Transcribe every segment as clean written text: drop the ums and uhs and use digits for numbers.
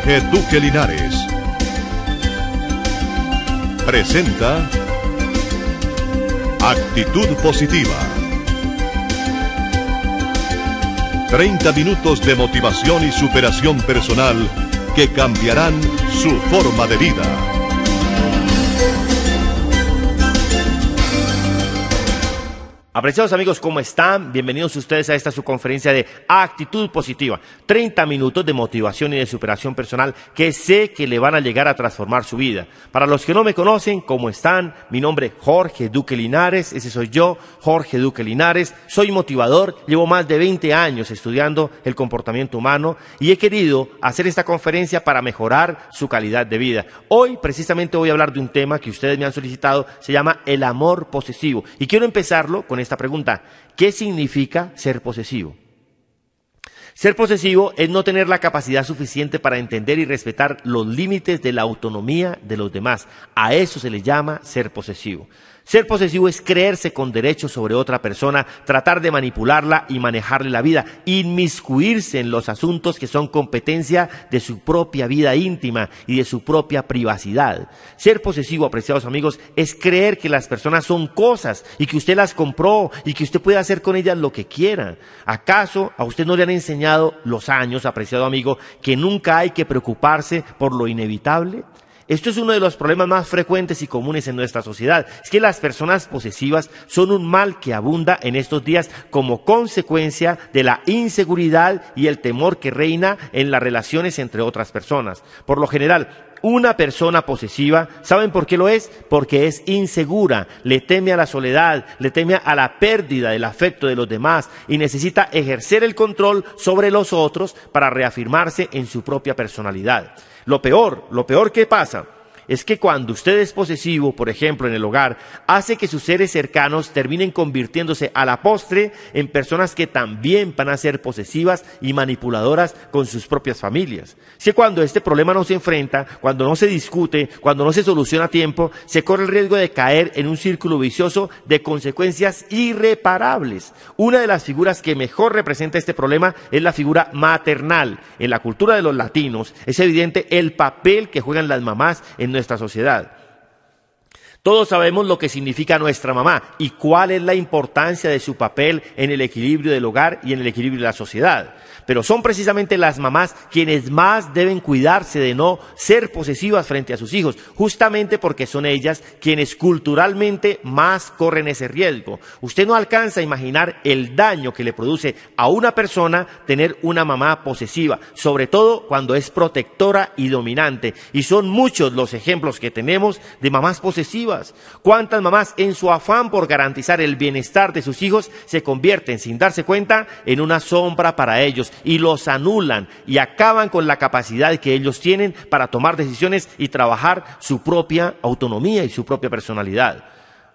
Jorge Duque Linares presenta Actitud Positiva. 30 minutos de motivación y superación personal que cambiarán su forma de vida. Apreciados amigos, ¿cómo están? Bienvenidos ustedes a esta su conferencia de Actitud Positiva. 30 minutos de motivación y de superación personal que sé que le van a llegar a transformar su vida. Para los que no me conocen, ¿cómo están? Mi nombre es Jorge Duque Linares, ese soy yo, Jorge Duque Linares. Soy motivador, llevo más de 20 años estudiando el comportamiento humano y he querido hacer esta conferencia para mejorar su calidad de vida. Hoy precisamente voy a hablar de un tema que ustedes me han solicitado, se llama el amor posesivo. Y quiero empezarlo con esta pregunta: ¿qué significa ser posesivo? Ser posesivo es no tener la capacidad suficiente para entender y respetar los límites de la autonomía de los demás. A eso se le llama ser posesivo. Ser posesivo es creerse con derechos sobre otra persona, tratar de manipularla y manejarle la vida, inmiscuirse en los asuntos que son competencia de su propia vida íntima y de su propia privacidad. Ser posesivo, apreciados amigos, es creer que las personas son cosas y que usted las compró y que usted puede hacer con ellas lo que quiera. ¿Acaso a usted no le han enseñado los años, apreciado amigo, que nunca hay que preocuparse por lo inevitable? Esto es uno de los problemas más frecuentes y comunes en nuestra sociedad. Es que las personas posesivas son un mal que abunda en estos días como consecuencia de la inseguridad y el temor que reina en las relaciones entre otras personas. Por lo general, una persona posesiva, ¿saben por qué lo es? Porque es insegura, le teme a la soledad, le teme a la pérdida del afecto de los demás y necesita ejercer el control sobre los otros para reafirmarse en su propia personalidad. Lo peor que pasa es que cuando usted es posesivo, por ejemplo, en el hogar, hace que sus seres cercanos terminen convirtiéndose a la postre en personas que también van a ser posesivas y manipuladoras con sus propias familias. Es que cuando este problema no se enfrenta, cuando no se discute, cuando no se soluciona a tiempo, se corre el riesgo de caer en un círculo vicioso de consecuencias irreparables. Una de las figuras que mejor representa este problema es la figura maternal. En la cultura de los latinos es evidente el papel que juegan las mamás en nuestra sociedad. Todos sabemos lo que significa nuestra mamá y cuál es la importancia de su papel en el equilibrio del hogar y en el equilibrio de la sociedad. Pero son precisamente las mamás quienes más deben cuidarse de no ser posesivas frente a sus hijos, justamente porque son ellas quienes culturalmente más corren ese riesgo. Usted no alcanza a imaginar el daño que le produce a una persona tener una mamá posesiva, sobre todo cuando es protectora y dominante. Y son muchos los ejemplos que tenemos de mamás posesivas. ¿Cuántas mamás en su afán por garantizar el bienestar de sus hijos se convierten sin darse cuenta en una sombra para ellos y los anulan y acaban con la capacidad que ellos tienen para tomar decisiones y trabajar su propia autonomía y su propia personalidad?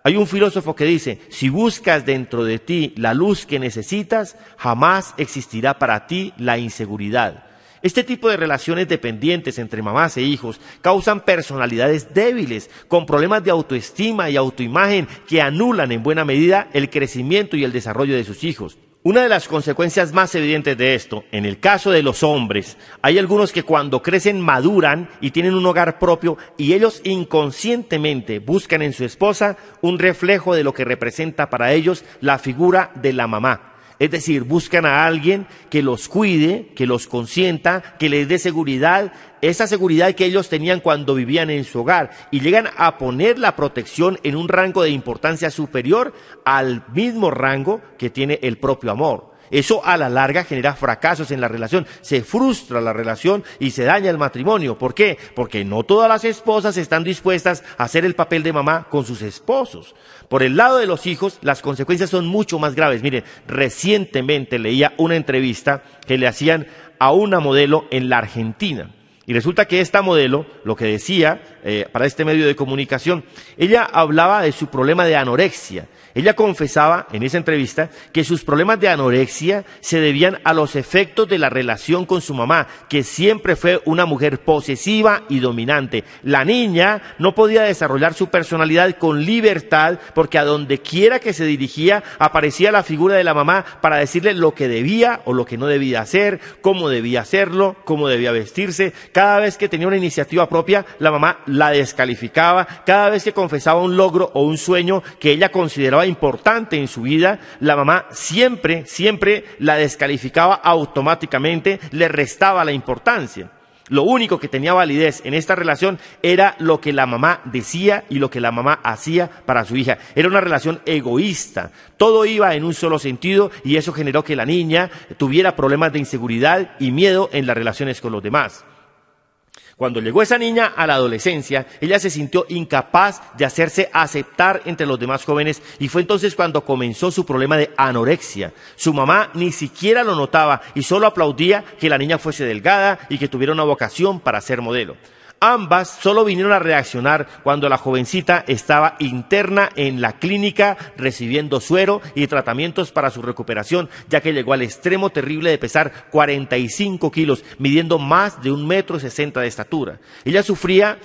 Hay un filósofo que dice: si buscas dentro de ti la luz que necesitas, jamás existirá para ti la inseguridad. Este tipo de relaciones dependientes entre mamás e hijos causan personalidades débiles, con problemas de autoestima y autoimagen que anulan en buena medida el crecimiento y el desarrollo de sus hijos. Una de las consecuencias más evidentes de esto, en el caso de los hombres, hay algunos que cuando crecen maduran y tienen un hogar propio y ellos inconscientemente buscan en su esposa un reflejo de lo que representa para ellos la figura de la mamá. Es decir, buscan a alguien que los cuide, que los consienta, que les dé seguridad, esa seguridad que ellos tenían cuando vivían en su hogar, y llegan a poner la protección en un rango de importancia superior al mismo rango que tiene el propio amor. Eso a la larga genera fracasos en la relación, se frustra la relación y se daña el matrimonio. ¿Por qué? Porque no todas las esposas están dispuestas a hacer el papel de mamá con sus esposos. Por el lado de los hijos, las consecuencias son mucho más graves. Miren, recientemente leía una entrevista que le hacían a una modelo en la Argentina. Y resulta que esta modelo, lo que decía para este medio de comunicación, ella hablaba de su problema de anorexia. Ella confesaba en esa entrevista que sus problemas de anorexia se debían a los efectos de la relación con su mamá, que siempre fue una mujer posesiva y dominante. La niña no podía desarrollar su personalidad con libertad porque a donde quiera que se dirigía aparecía la figura de la mamá para decirle lo que debía o lo que no debía hacer, cómo debía hacerlo, cómo debía vestirse. cada vez que tenía una iniciativa propia, la mamá la descalificaba. Cada vez que confesaba un logro o un sueño que ella consideraba importante en su vida, la mamá siempre la descalificaba automáticamente, le restaba la importancia. Lo único que tenía validez en esta relación era lo que la mamá decía y lo que la mamá hacía para su hija. Era una relación egoísta. Todo iba en un solo sentido y eso generó que la niña tuviera problemas de inseguridad y miedo en las relaciones con los demás. Cuando llegó esa niña a la adolescencia, ella se sintió incapaz de hacerse aceptar entre los demás jóvenes y fue entonces cuando comenzó su problema de anorexia. Su mamá ni siquiera lo notaba y solo aplaudía que la niña fuese delgada y que tuviera una vocación para ser modelo. Ambas solo vinieron a reaccionar cuando la jovencita estaba interna en la clínica recibiendo suero y tratamientos para su recuperación, ya que llegó al extremo terrible de pesar 45 kilos, midiendo más de 1,60 m de estatura. Ella sufría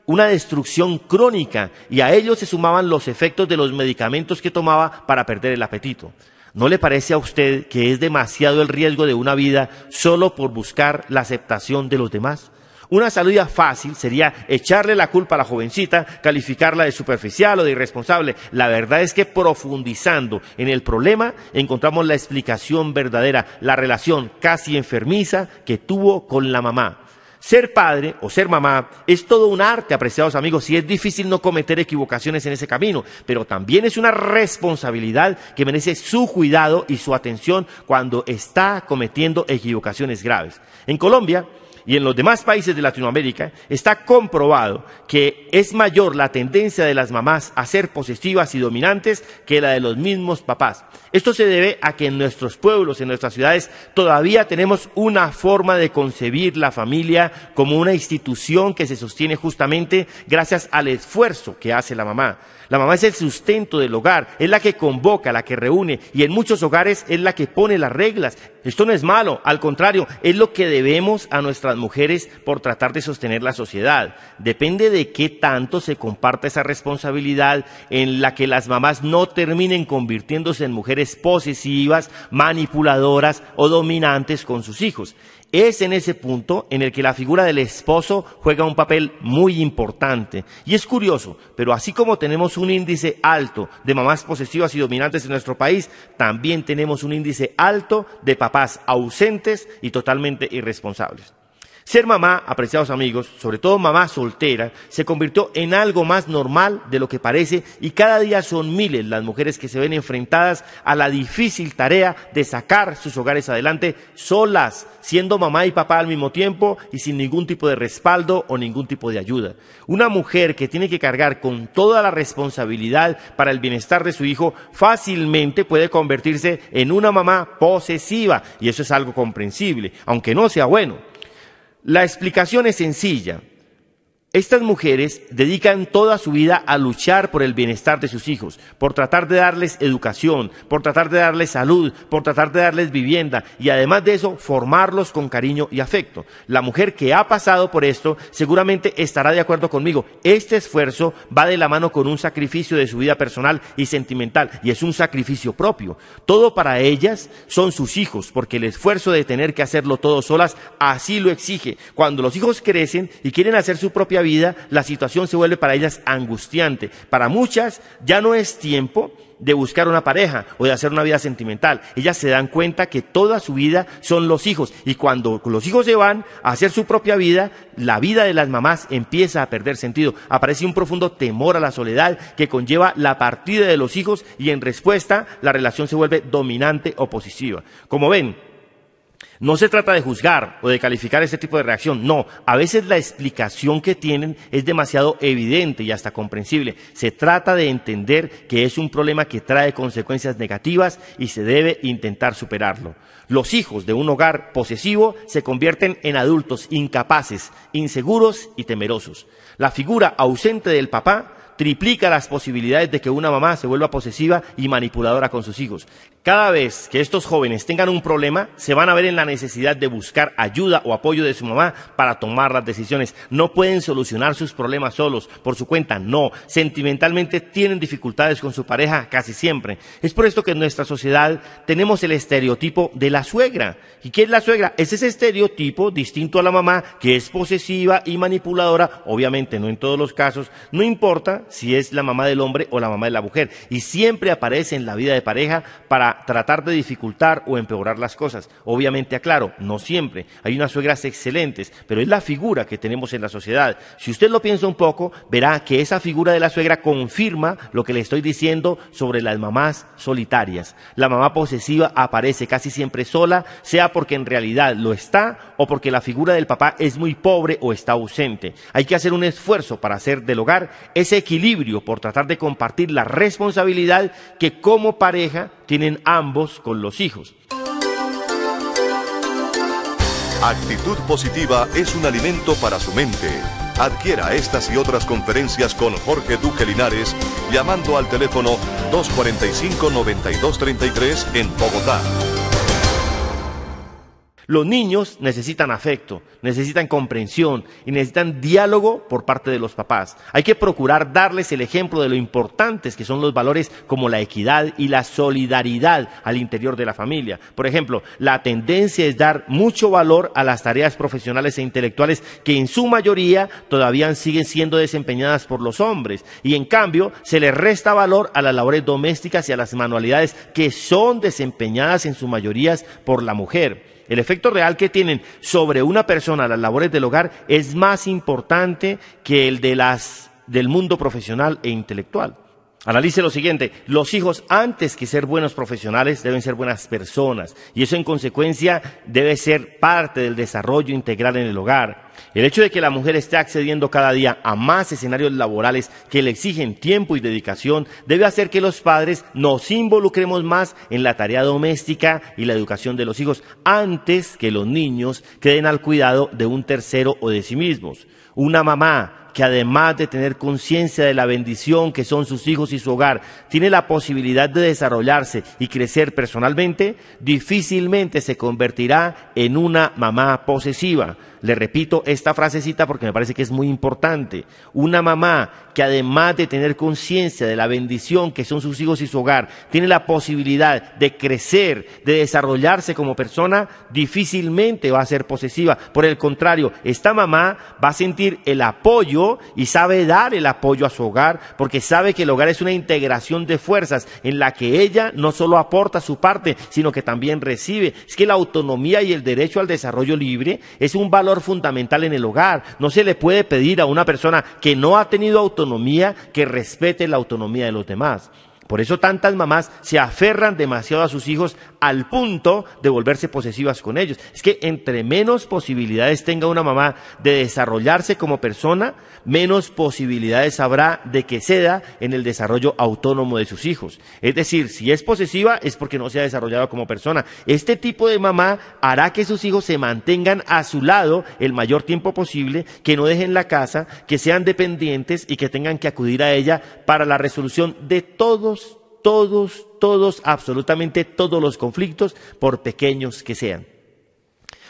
una destrucción crónica y a ello se sumaban los efectos de los medicamentos que tomaba para perder el apetito. ¿No le parece a usted que es demasiado el riesgo de una vida solo por buscar la aceptación de los demás? Una salida fácil sería echarle la culpa a la jovencita, calificarla de superficial o de irresponsable. La verdad es que profundizando en el problema encontramos la explicación verdadera, la relación casi enfermiza que tuvo con la mamá. Ser padre o ser mamá es todo un arte, apreciados amigos, y es difícil no cometer equivocaciones en ese camino, pero también es una responsabilidad que merece su cuidado y su atención cuando está cometiendo equivocaciones graves. En Colombia y en los demás países de Latinoamérica está comprobado que es mayor la tendencia de las mamás a ser posesivas y dominantes que la de los mismos papás. Esto se debe a que en nuestros pueblos, en nuestras ciudades, todavía tenemos una forma de concebir la familia como una institución que se sostiene justamente gracias al esfuerzo que hace la mamá. La mamá es el sustento del hogar, es la que convoca, la que reúne y en muchos hogares es la que pone las reglas. Esto no es malo, al contrario, es lo que debemos a nuestras mujeres por tratar de sostener la sociedad. Depende de qué tanto se comparta esa responsabilidad en la que las mamás no terminen convirtiéndose en mujeres posesivas, manipuladoras o dominantes con sus hijos. Es en ese punto en el que la figura del esposo juega un papel muy importante. Y es curioso, pero así como tenemos un índice alto de mamás posesivas y dominantes en nuestro país, también tenemos un índice alto de papás ausentes y totalmente irresponsables. Ser mamá, apreciados amigos, sobre todo mamá soltera, se convirtió en algo más normal de lo que parece y cada día son miles las mujeres que se ven enfrentadas a la difícil tarea de sacar sus hogares adelante solas, siendo mamá y papá al mismo tiempo y sin ningún tipo de respaldo o ningún tipo de ayuda. Una mujer que tiene que cargar con toda la responsabilidad para el bienestar de su hijo fácilmente puede convertirse en una mamá posesiva y eso es algo comprensible, aunque no sea bueno. La explicación es sencilla. Estas mujeres dedican toda su vida a luchar por el bienestar de sus hijos, por tratar de darles educación, por tratar de darles salud, por tratar de darles vivienda y además de eso formarlos con cariño y afecto. La mujer que ha pasado por esto seguramente estará de acuerdo conmigo. Este esfuerzo va de la mano con un sacrificio de su vida personal y sentimental y es un sacrificio propio. Todo para ellas son sus hijos porque el esfuerzo de tener que hacerlo todo solas así lo exige. Cuando los hijos crecen y quieren hacer su propia vida, la situación se vuelve para ellas angustiante. Para muchas ya no es tiempo de buscar una pareja o de hacer una vida sentimental. Ellas se dan cuenta que toda su vida son los hijos y cuando los hijos se van a hacer su propia vida, la vida de las mamás empieza a perder sentido. Aparece un profundo temor a la soledad que conlleva la partida de los hijos y en respuesta la relación se vuelve dominante o posesiva. Como ven, no se trata de juzgar o de calificar este tipo de reacción, no. A veces la explicación que tienen es demasiado evidente y hasta comprensible. Se trata de entender que es un problema que trae consecuencias negativas y se debe intentar superarlo. Los hijos de un hogar posesivo se convierten en adultos incapaces, inseguros y temerosos. La figura ausente del papá triplica las posibilidades de que una mamá se vuelva posesiva y manipuladora con sus hijos. Cada vez que estos jóvenes tengan un problema, se van a ver en la necesidad de buscar ayuda o apoyo de su mamá para tomar las decisiones. No pueden solucionar sus problemas solos, por su cuenta, no. Sentimentalmente tienen dificultades con su pareja casi siempre. Es por esto que en nuestra sociedad tenemos el estereotipo de la suegra. ¿Y qué es la suegra? Es ese estereotipo distinto a la mamá, que es posesiva y manipuladora, obviamente no en todos los casos, no importa si es la mamá del hombre o la mamá de la mujer, y siempre aparece en la vida de pareja para tratar de dificultar o empeorar las cosas. Obviamente, aclaro, no siempre. Hay unas suegras excelentes, pero es la figura que tenemos en la sociedad. Si usted lo piensa un poco, verá que esa figura de la suegra confirma lo que le estoy diciendo sobre las mamás solitarias. La mamá posesiva aparece casi siempre sola, sea porque en realidad lo está o porque la figura del papá es muy pobre o está ausente. Hay que hacer un esfuerzo para hacer del hogar ese equilibrio por tratar de compartir la responsabilidad que como pareja tienen ambos con los hijos. Actitud Positiva es un alimento para su mente. Adquiera estas y otras conferencias con Jorge Duque Linares llamando al teléfono 245-9233 en Bogotá. Los niños necesitan afecto, necesitan comprensión y necesitan diálogo por parte de los papás. Hay que procurar darles el ejemplo de lo importantes que son los valores como la equidad y la solidaridad al interior de la familia. Por ejemplo, la tendencia es dar mucho valor a las tareas profesionales e intelectuales que en su mayoría todavía siguen siendo desempeñadas por los hombres y en cambio se les resta valor a las labores domésticas y a las manualidades que son desempeñadas en su mayoría por la mujer. El efecto real que tienen sobre una persona las labores del hogar es más importante que el del mundo profesional e intelectual. Analice lo siguiente, los hijos antes que ser buenos profesionales deben ser buenas personas y eso en consecuencia debe ser parte del desarrollo integral en el hogar. El hecho de que la mujer esté accediendo cada día a más escenarios laborales que le exigen tiempo y dedicación debe hacer que los padres nos involucremos más en la tarea doméstica y la educación de los hijos antes que los niños queden al cuidado de un tercero o de sí mismos. Una mamá que además de tener conciencia de la bendición que son sus hijos y su hogar, tiene la posibilidad de desarrollarse y crecer personalmente, difícilmente se convertirá en una mamá posesiva. Le repito esta frasecita porque me parece que es muy importante. Una mamá que además de tener conciencia de la bendición que son sus hijos y su hogar, tiene la posibilidad de crecer, de desarrollarse como persona, difícilmente va a ser posesiva. Por el contrario, esta mamá va a sentir el apoyo y sabe dar el apoyo a su hogar porque sabe que el hogar es una integración de fuerzas en la que ella no solo aporta su parte, sino que también recibe. Es que la autonomía y el derecho al desarrollo libre es un valor fundamental en el hogar. No se le puede pedir a una persona que no ha tenido autonomía que respete la autonomía de los demás. Por eso tantas mamás se aferran demasiado a sus hijos al punto de volverse posesivas con ellos. Es que entre menos posibilidades tenga una mamá de desarrollarse como persona, menos posibilidades habrá de que ceda en el desarrollo autónomo de sus hijos. Es decir, si es posesiva es porque no se ha desarrollado como persona. Este tipo de mamá hará que sus hijos se mantengan a su lado el mayor tiempo posible, que no dejen la casa, que sean dependientes y que tengan que acudir a ella para la resolución de todos, absolutamente todos los conflictos, por pequeños que sean.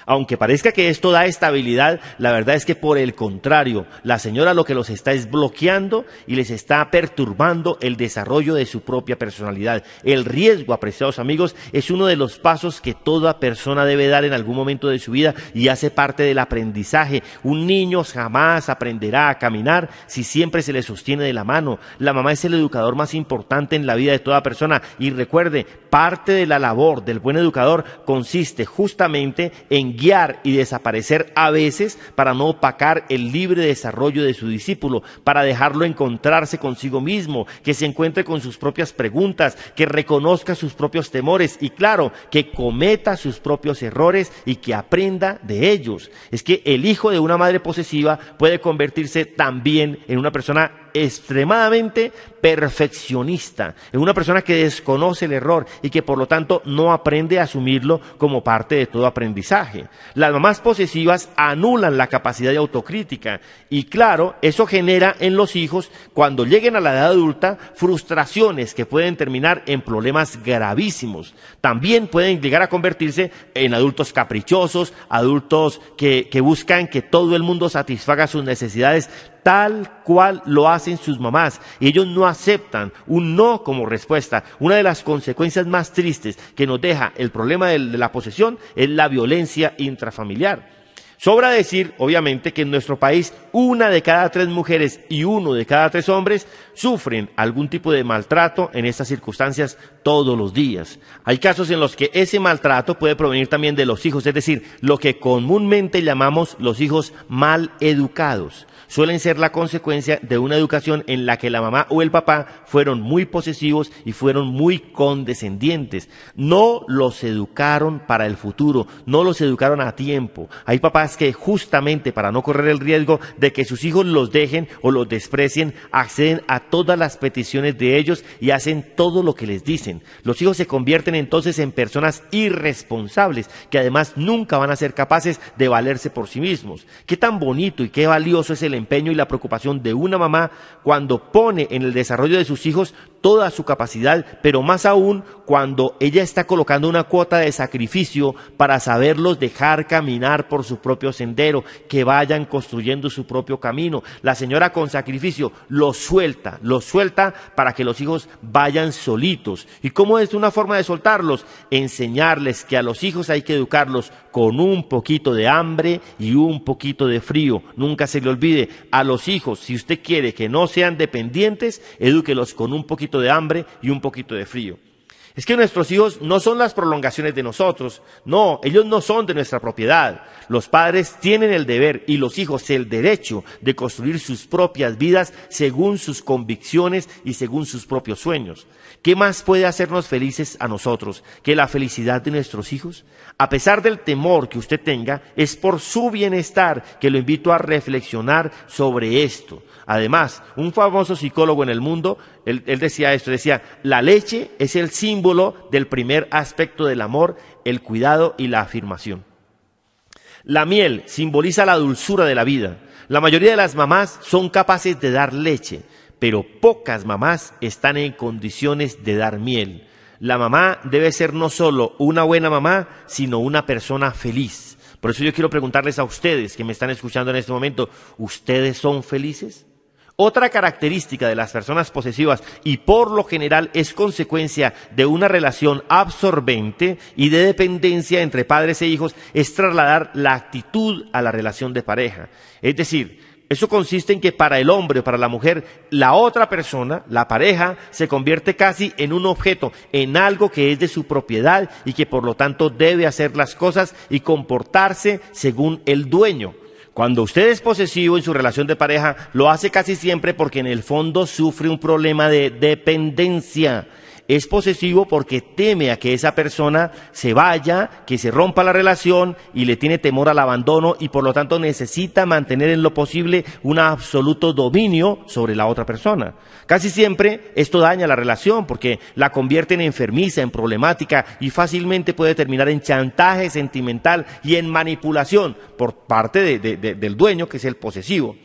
Aunque parezca que esto da estabilidad, la verdad es que por el contrario, la señora lo que los está es bloqueando y les está perturbando el desarrollo de su propia personalidad. El riesgo, apreciados amigos, es uno de los pasos que toda persona debe dar en algún momento de su vida y hace parte del aprendizaje. Un niño jamás aprenderá a caminar si siempre se le sostiene de la mano. La mamá es el educador más importante en la vida de toda persona y recuerde, parte de la labor del buen educador consiste justamente en guiar y desaparecer a veces para no opacar el libre desarrollo de su discípulo, para dejarlo encontrarse consigo mismo, que se encuentre con sus propias preguntas, que reconozca sus propios temores y claro, que cometa sus propios errores y que aprenda de ellos. Es que el hijo de una madre posesiva puede convertirse también en una persona extremadamente perfeccionista, en una persona que desconoce el error y que por lo tanto no aprende a asumirlo como parte de todo aprendizaje. Las mamás posesivas anulan la capacidad de autocrítica y claro, eso genera en los hijos, cuando lleguen a la edad adulta, frustraciones que pueden terminar en problemas gravísimos. También pueden llegar a convertirse en adultos caprichosos, adultos que buscan que todo el mundo satisfaga sus necesidades tal cual lo hacen sus mamás, y ellos no aceptan un no como respuesta. Una de las consecuencias más tristes que nos deja el problema de la posesión es la violencia intrafamiliar. Sobra decir, obviamente, que en nuestro país 1 de cada 3 mujeres y 1 de cada 3 hombres sufren algún tipo de maltrato en estas circunstancias todos los días. Hay casos en los que ese maltrato puede provenir también de los hijos, es decir, lo que comúnmente llamamos los hijos mal educados. Suelen ser la consecuencia de una educación en la que la mamá o el papá fueron muy posesivos y fueron muy condescendientes. No los educaron para el futuro, no los educaron a tiempo. Hay papás que justamente para no correr el riesgo de que sus hijos los dejen o los desprecien, acceden a todas las peticiones de ellos y hacen todo lo que les dicen. Los hijos se convierten entonces en personas irresponsables que además nunca van a ser capaces de valerse por sí mismos. Qué tan bonito y qué valioso es el empeño y la preocupación de una mamá cuando pone en el desarrollo de sus hijos toda su capacidad, pero más aún cuando ella está colocando una cuota de sacrificio para saberlos dejar caminar por su propio sendero, que vayan construyendo su propio camino. La señora con sacrificio los suelta para que los hijos vayan solitos. ¿Y cómo es una forma de soltarlos? Enseñarles que a los hijos hay que educarlos con un poquito de hambre y un poquito de frío. Nunca se le olvide, a los hijos, si usted quiere que no sean dependientes, edúquelos con un poquito de hambre y un poquito de frío. Es que nuestros hijos no son las prolongaciones de nosotros, no, ellos no son de nuestra propiedad. Los padres tienen el deber y los hijos el derecho de construir sus propias vidas según sus convicciones y según sus propios sueños. ¿Qué más puede hacernos felices a nosotros que la felicidad de nuestros hijos? A pesar del temor que usted tenga, es por su bienestar que lo invito a reflexionar sobre esto. Además, un famoso psicólogo en el mundo, él decía esto, decía, la leche es el símbolo del primer aspecto del amor, el cuidado y la afirmación. La miel simboliza la dulzura de la vida. La mayoría de las mamás son capaces de dar leche, pero pocas mamás están en condiciones de dar miel. La mamá debe ser no solo una buena mamá, sino una persona feliz. Por eso yo quiero preguntarles a ustedes que me están escuchando en este momento, ¿ustedes son felices? Otra característica de las personas posesivas, y por lo general es consecuencia de una relación absorbente y de dependencia entre padres e hijos, es trasladar la actitud a la relación de pareja. Es decir, eso consiste en que para el hombre o para la mujer, la otra persona, la pareja, se convierte casi en un objeto, en algo que es de su propiedad y que por lo tanto debe hacer las cosas y comportarse según el dueño. Cuando usted es posesivo en su relación de pareja, lo hace casi siempre porque en el fondo sufre un problema de dependencia. Es posesivo porque teme a que esa persona se vaya, que se rompa la relación y le tiene temor al abandono y por lo tanto necesita mantener en lo posible un absoluto dominio sobre la otra persona. Casi siempre esto daña la relación porque la convierte en enfermiza, en problemática y fácilmente puede terminar en chantaje sentimental y en manipulación por parte del dueño, que es el posesivo.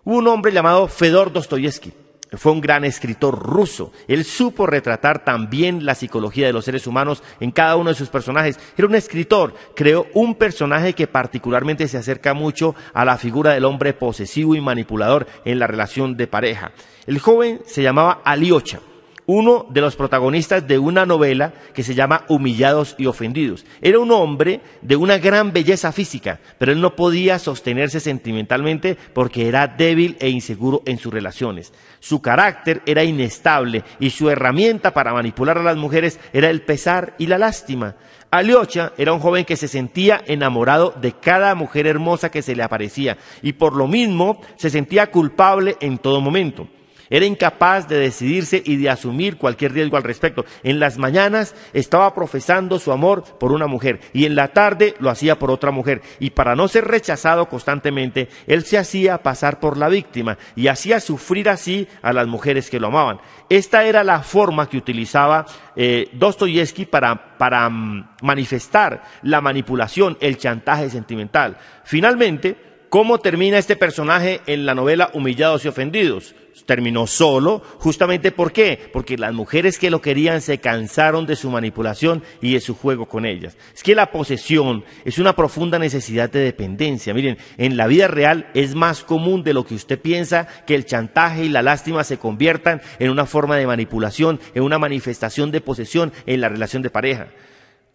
Hubo un hombre llamado Fedor Dostoyevsky. Fue un gran escritor ruso. Él supo retratar también la psicología de los seres humanos en cada uno de sus personajes. Era un escritor, creó un personaje que particularmente se acerca mucho a la figura del hombre posesivo y manipulador en la relación de pareja. El joven se llamaba Alyosha, uno de los protagonistas de una novela que se llama Humillados y Ofendidos. Era un hombre de una gran belleza física, pero él no podía sostenerse sentimentalmente porque era débil e inseguro en sus relaciones. Su carácter era inestable y su herramienta para manipular a las mujeres era el pesar y la lástima. Alyosha era un joven que se sentía enamorado de cada mujer hermosa que se le aparecía y por lo mismo se sentía culpable en todo momento. Era incapaz de decidirse y de asumir cualquier riesgo al respecto. En las mañanas estaba profesando su amor por una mujer y en la tarde lo hacía por otra mujer. Y para no ser rechazado constantemente, él se hacía pasar por la víctima y hacía sufrir así a las mujeres que lo amaban. Esta era la forma que utilizaba Dostoyevsky para manifestar la manipulación, el chantaje sentimental. Finalmente, ¿cómo termina este personaje en la novela Humillados y Ofendidos? Terminó solo, justamente ¿por qué? Porque las mujeres que lo querían se cansaron de su manipulación y de su juego con ellas. Es que la posesión es una profunda necesidad de dependencia. Miren, en la vida real es más común de lo que usted piensa que el chantaje y la lástima se conviertan en una forma de manipulación, en una manifestación de posesión en la relación de pareja.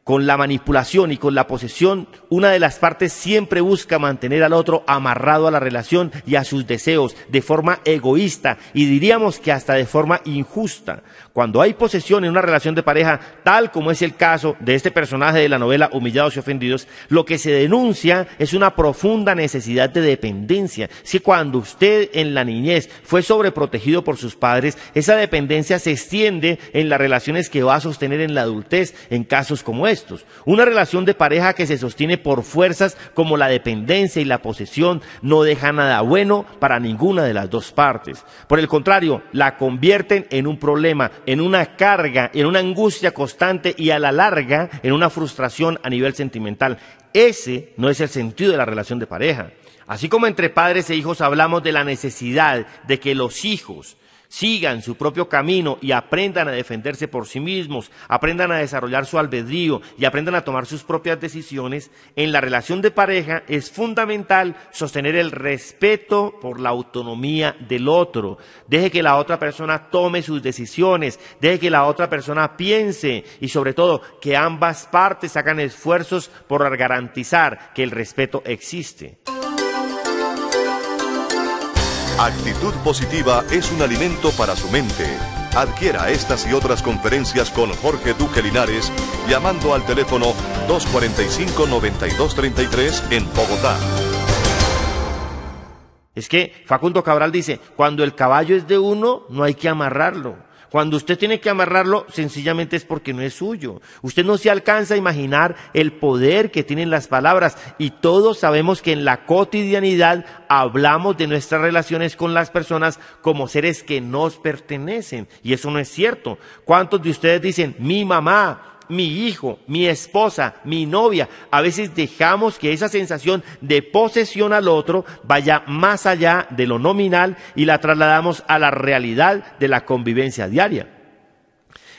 Con la manipulación y con la posesión, una de las partes siempre busca mantener al otro amarrado a la relación y a sus deseos de forma egoísta y diríamos que hasta de forma injusta. Cuando hay posesión en una relación de pareja, tal como es el caso de este personaje de la novela Humillados y Ofendidos, lo que se denuncia es una profunda necesidad de dependencia. Si cuando usted en la niñez fue sobreprotegido por sus padres, esa dependencia se extiende en las relaciones que va a sostener en la adultez en casos como estos. Una relación de pareja que se sostiene por fuerzas como la dependencia y la posesión no deja nada bueno para ninguna de las dos partes. Por el contrario, la convierten en un problema, en una carga, en una angustia constante y a la larga en una frustración a nivel sentimental. Ese no es el sentido de la relación de pareja. Así como entre padres e hijos hablamos de la necesidad de que los hijos sigan su propio camino y aprendan a defenderse por sí mismos, aprendan a desarrollar su albedrío y aprendan a tomar sus propias decisiones, en la relación de pareja es fundamental sostener el respeto por la autonomía del otro. Deje que la otra persona tome sus decisiones, deje que la otra persona piense y sobre todo que ambas partes hagan esfuerzos por garantizar que el respeto existe. Actitud Positiva es un alimento para su mente. Adquiera estas y otras conferencias con Jorge Duque Linares llamando al teléfono 245-9233 en Bogotá. Es que Facundo Cabral dice, cuando el caballo es de uno, no hay que amarrarlo. Cuando usted tiene que amarrarlo, sencillamente es porque no es suyo. Usted no se alcanza a imaginar el poder que tienen las palabras y todos sabemos que en la cotidianidad hablamos de nuestras relaciones con las personas como seres que nos pertenecen y eso no es cierto. ¿Cuántos de ustedes dicen, mi mamá, mi hijo, mi esposa, mi novia? A veces dejamos que esa sensación de posesión al otro vaya más allá de lo nominal y la trasladamos a la realidad de la convivencia diaria.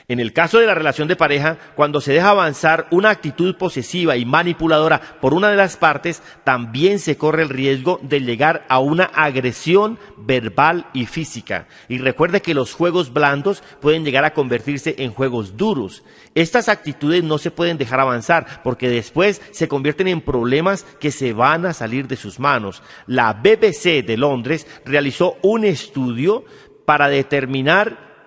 En el caso de la relación de pareja, cuando se deja avanzar una actitud posesiva y manipuladora por una de las partes, también se corre el riesgo de llegar a una agresión verbal y física. Y recuerde que los juegos blandos pueden llegar a convertirse en juegos duros. Estas actitudes no se pueden dejar avanzar porque después se convierten en problemas que se van a salir de sus manos. La BBC de Londres realizó un estudio para determinar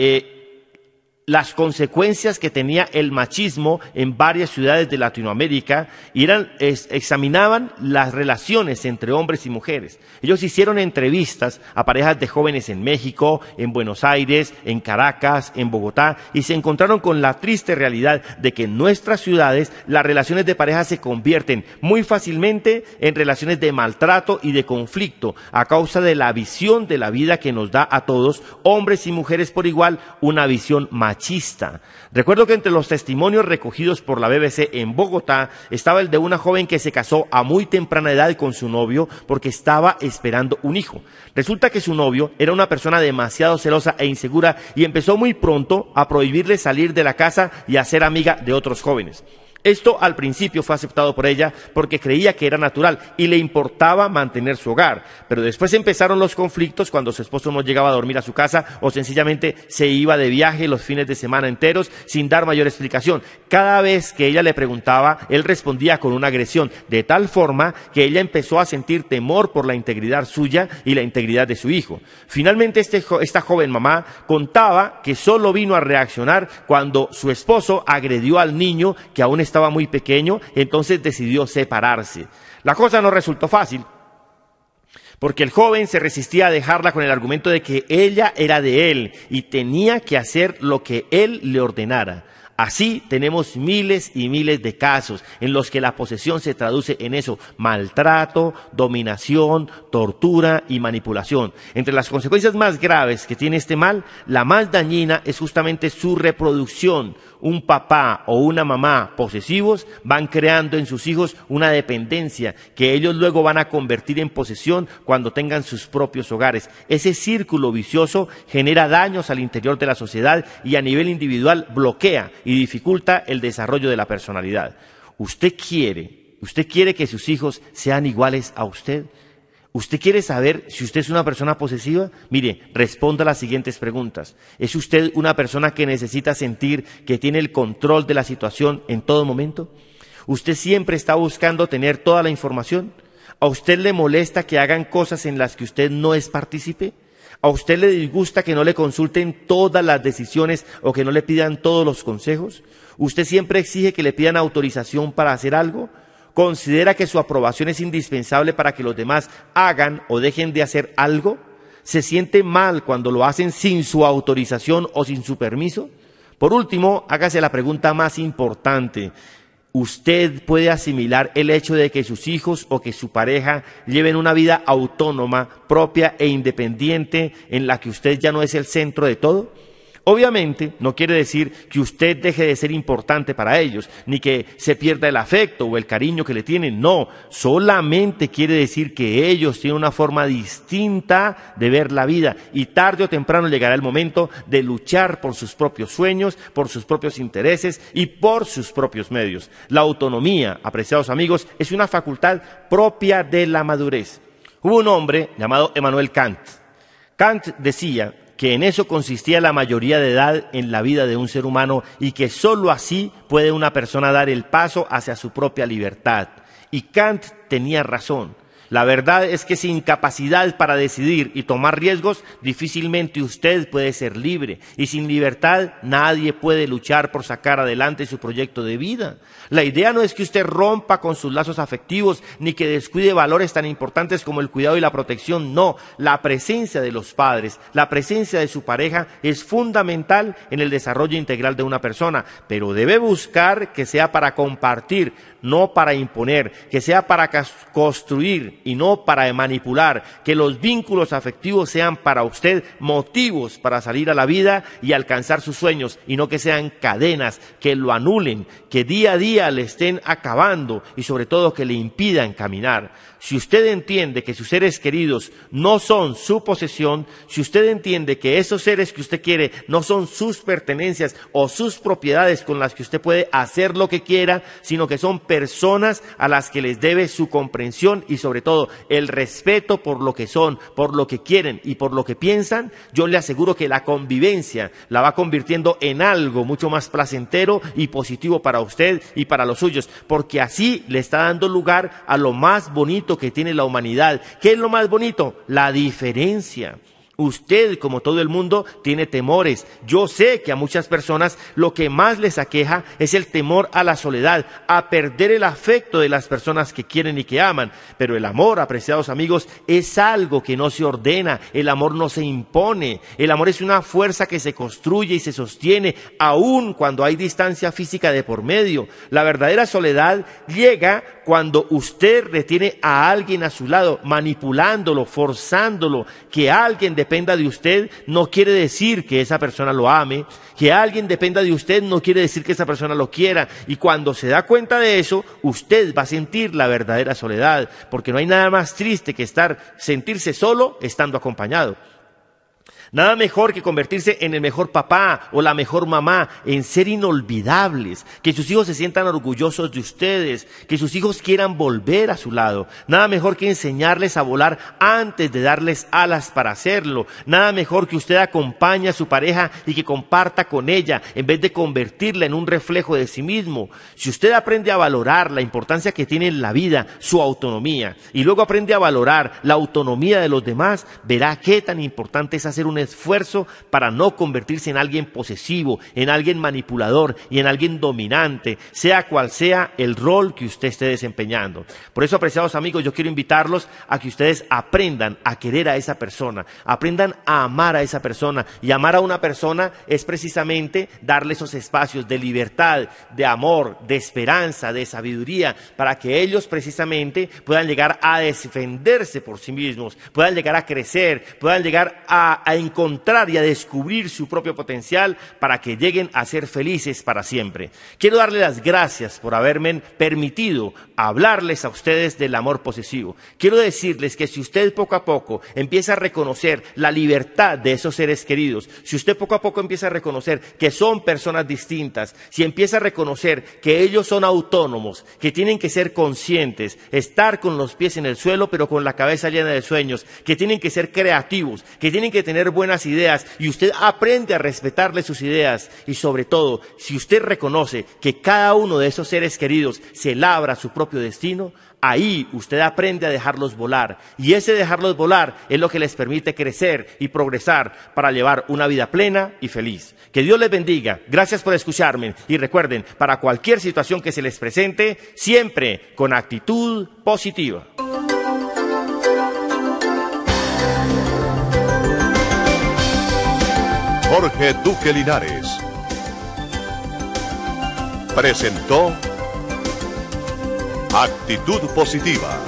las consecuencias que tenía el machismo en varias ciudades de Latinoamérica y examinaban las relaciones entre hombres y mujeres. Ellos hicieron entrevistas a parejas de jóvenes en México, en Buenos Aires, en Caracas, en Bogotá y se encontraron con la triste realidad de que en nuestras ciudades las relaciones de pareja se convierten muy fácilmente en relaciones de maltrato y de conflicto a causa de la visión de la vida que nos da a todos, hombres y mujeres por igual, una visión machista. Recuerdo que entre los testimonios recogidos por la BBC en Bogotá estaba el de una joven que se casó a muy temprana edad con su novio porque estaba esperando un hijo. Resulta que su novio era una persona demasiado celosa e insegura y empezó muy pronto a prohibirle salir de la casa y a ser amiga de otros jóvenes. Esto al principio fue aceptado por ella porque creía que era natural y le importaba mantener su hogar, pero después empezaron los conflictos cuando su esposo no llegaba a dormir a su casa o sencillamente se iba de viaje los fines de semana enteros sin dar mayor explicación. Cada vez que ella le preguntaba, él respondía con una agresión, de tal forma que ella empezó a sentir temor por la integridad suya y la integridad de su hijo. Finalmente esta joven mamá contaba que solo vino a reaccionar cuando su esposo agredió al niño que aún estaba muy pequeño, entonces decidió separarse. La cosa no resultó fácil, porque el joven se resistía a dejarla con el argumento de que ella era de él y tenía que hacer lo que él le ordenara. Así tenemos miles y miles de casos en los que la posesión se traduce en eso: maltrato, dominación, tortura y manipulación. Entre las consecuencias más graves que tiene este mal, la más dañina es justamente su reproducción. Un papá o una mamá posesivos van creando en sus hijos una dependencia que ellos luego van a convertir en posesión cuando tengan sus propios hogares. Ese círculo vicioso genera daños al interior de la sociedad y a nivel individual bloquea y dificulta el desarrollo de la personalidad. ¿Usted quiere que sus hijos sean iguales a usted? ¿Usted quiere saber si usted es una persona posesiva? Mire, responda a las siguientes preguntas. ¿Es usted una persona que necesita sentir que tiene el control de la situación en todo momento? ¿Usted siempre está buscando tener toda la información? ¿A usted le molesta que hagan cosas en las que usted no es partícipe? ¿A usted le disgusta que no le consulten todas las decisiones o que no le pidan todos los consejos? ¿Usted siempre exige que le pidan autorización para hacer algo? ¿Considera que su aprobación es indispensable para que los demás hagan o dejen de hacer algo? ¿Se siente mal cuando lo hacen sin su autorización o sin su permiso? Por último, hágase la pregunta más importante. ¿Usted puede asimilar el hecho de que sus hijos o que su pareja lleven una vida autónoma, propia e independiente en la que usted ya no es el centro de todo? Obviamente no quiere decir que usted deje de ser importante para ellos, ni que se pierda el afecto o el cariño que le tienen. No, solamente quiere decir que ellos tienen una forma distinta de ver la vida y tarde o temprano llegará el momento de luchar por sus propios sueños, por sus propios intereses y por sus propios medios. La autonomía, apreciados amigos, es una facultad propia de la madurez. Hubo un hombre llamado Immanuel Kant. Kant decía que en eso consistía la mayoría de edad en la vida de un ser humano y que sólo así puede una persona dar el paso hacia su propia libertad. Y Kant tenía razón. La verdad es que sin capacidad para decidir y tomar riesgos, difícilmente usted puede ser libre. Y sin libertad, nadie puede luchar por sacar adelante su proyecto de vida. La idea no es que usted rompa con sus lazos afectivos, ni que descuide valores tan importantes como el cuidado y la protección. No, la presencia de los padres, la presencia de su pareja es fundamental en el desarrollo integral de una persona, pero debe buscar que sea para compartir, no para imponer, que sea para construir y no para manipular, que los vínculos afectivos sean para usted motivos para salir a la vida y alcanzar sus sueños, y no que sean cadenas que lo anulen, que día a día le estén acabando y sobre todo que le impidan caminar. Si usted entiende que sus seres queridos no son su posesión, si usted entiende que esos seres que usted quiere no son sus pertenencias o sus propiedades con las que usted puede hacer lo que quiera, sino que son personas a las que les debe su comprensión y sobre todo el respeto por lo que son, por lo que quieren y por lo que piensan, yo le aseguro que la convivencia la va convirtiendo en algo mucho más placentero y positivo para usted y para los suyos, porque así le está dando lugar a lo más bonito que tiene la humanidad. ¿Qué es lo más bonito? La diferencia. Usted, como todo el mundo, tiene temores. Yo sé que a muchas personas lo que más les aqueja es el temor a la soledad, a perder el afecto de las personas que quieren y que aman. Pero el amor, apreciados amigos, es algo que no se ordena, el amor no se impone. El amor es una fuerza que se construye y se sostiene, aun cuando hay distancia física de por medio. La verdadera soledad llega cuando usted retiene a alguien a su lado, manipulándolo, forzándolo. Que alguien dependa de usted no quiere decir que esa persona lo ame. Que alguien dependa de usted no quiere decir que esa persona lo quiera. Y cuando se da cuenta de eso, usted va a sentir la verdadera soledad, porque no hay nada más triste que sentirse solo estando acompañado. Nada mejor que convertirse en el mejor papá o la mejor mamá, en ser inolvidables, que sus hijos se sientan orgullosos de ustedes, que sus hijos quieran volver a su lado. Nada mejor que enseñarles a volar antes de darles alas para hacerlo. Nada mejor que usted acompañe a su pareja y que comparta con ella, en vez de convertirla en un reflejo de sí mismo. Si usted aprende a valorar la importancia que tiene en la vida, su autonomía, y luego aprende a valorar la autonomía de los demás, verá qué tan importante es hacer un esfuerzo para no convertirse en alguien posesivo, en alguien manipulador y en alguien dominante, sea cual sea el rol que usted esté desempeñando. Por eso, apreciados amigos, yo quiero invitarlos a que ustedes aprendan a querer a esa persona, aprendan a amar a esa persona. Y amar a una persona es precisamente darle esos espacios de libertad, de amor, de esperanza, de sabiduría, para que ellos precisamente puedan llegar a defenderse por sí mismos, puedan llegar a crecer, puedan llegar a encontrar y a descubrir su propio potencial para que lleguen a ser felices para siempre. Quiero darle las gracias por haberme permitido hablarles a ustedes del amor posesivo. Quiero decirles que si usted poco a poco empieza a reconocer la libertad de esos seres queridos, si usted poco a poco empieza a reconocer que son personas distintas, si empieza a reconocer que ellos son autónomos, que tienen que ser conscientes, estar con los pies en el suelo pero con la cabeza llena de sueños, que tienen que ser creativos, que tienen que tener buenas ideas, y usted aprende a respetarle sus ideas, y sobre todo, si usted reconoce que cada uno de esos seres queridos se labra su propio destino, ahí usted aprende a dejarlos volar, y ese dejarlos volar es lo que les permite crecer y progresar para llevar una vida plena y feliz. Que Dios les bendiga, gracias por escucharme, y recuerden, para cualquier situación que se les presente, siempre con actitud positiva. Jorge Duque Linares presentó Actitud Positiva,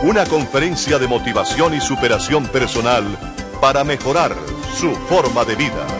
una conferencia de motivación y superación personal para mejorar su forma de vida.